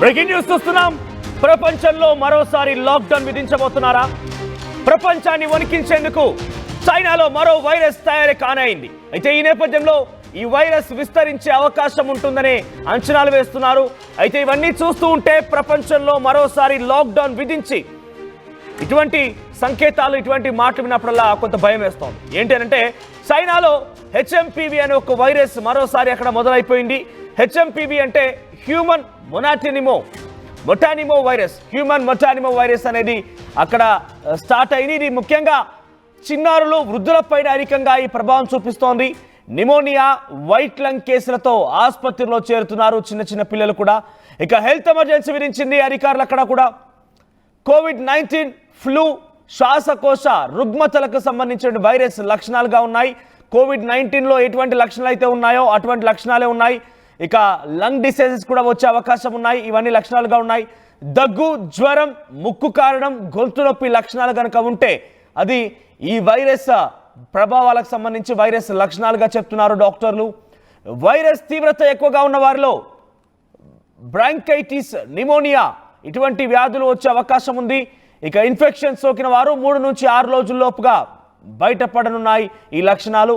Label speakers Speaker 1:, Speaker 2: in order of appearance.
Speaker 1: Breaking news చూస్తున్నాం. ప్రపంచంలో మరోసారి లాక్డౌన్ విధించబోతున్నారా? ప్రపంచాన్ని వణికించేందుకు చైనాలో మరో వైరస్ తయారీ కానైంది. అయితే ఈ నేపథ్యంలో ఈ వైరస్ విస్తరించే అవకాశం ఉంటుందనే అంచనాలు వేస్తున్నారు. అయితే ఇవన్నీ చూస్తూ ఉంటే ప్రపంచంలో మరోసారి లాక్డౌన్ విధించి ఇటువంటి సంకేతాలు, ఇటువంటి మాటలు విన్నప్పుడల్లా కొంత భయం వేస్తోంది. ఏంటి అంటే చైనాలో హెచ్ఎంపివి అనే ఒక వైరస్ మరోసారి అక్కడ మొదలైపోయింది. హెచ్ఎంపివి అంటే హ్యూమన్ మొటానిమో వైరస్. హ్యూమన్ మొటానిమో వైరస్ అనేది అక్కడ స్టార్ట్ అయింది. ఇది ముఖ్యంగా చిన్నారులు, వృద్ధులపైన అధికంగా ఈ ప్రభావం చూపిస్తోంది. నిమోనియా, వైట్ లంగ్ కేసులతో ఆసుపత్రిలో చేరుతున్నారు చిన్న పిల్లలు కూడా. ఇక హెల్త్ ఎమర్జెన్సీ విధించింది అధికారులు అక్కడ కూడా. కోవిడ్-19, ఫ్లూ, శ్వాసకోశ రుగ్మతలకు సంబంధించిన వైరస్ లక్షణాలుగా ఉన్నాయి. కోవిడ్-19లో ఎటువంటి లక్షణాలు అయితే ఉన్నాయో అటువంటి లక్షణాలే ఉన్నాయి. ఇక లంగ్ డిసీజెస్ కూడా వచ్చే అవకాశం ఉన్నాయి. ఇవన్నీ లక్షణాలుగా ఉన్నాయి. దగ్గు, జ్వరం, ముక్కు కారడం, గొంతు నొప్పి లక్షణాలు కనుక ఉంటే అది ఈ వైరస్ ప్రభావాలకు సంబంధించి వైరస్ లక్షణాలుగా చెప్తున్నారు డాక్టర్లు. వైరస్ తీవ్రత ఎక్కువగా ఉన్న వారిలో బ్రాంకైటిస్, నిమోనియా ఇటువంటి వ్యాధులు వచ్చే అవకాశం ఉంది. ఇక ఇన్ఫెక్షన్ సోకిన వారు 3 నుంచి 6 రోజుల్లోపుగా బయటపడనున్నాయి ఈ లక్షణాలు.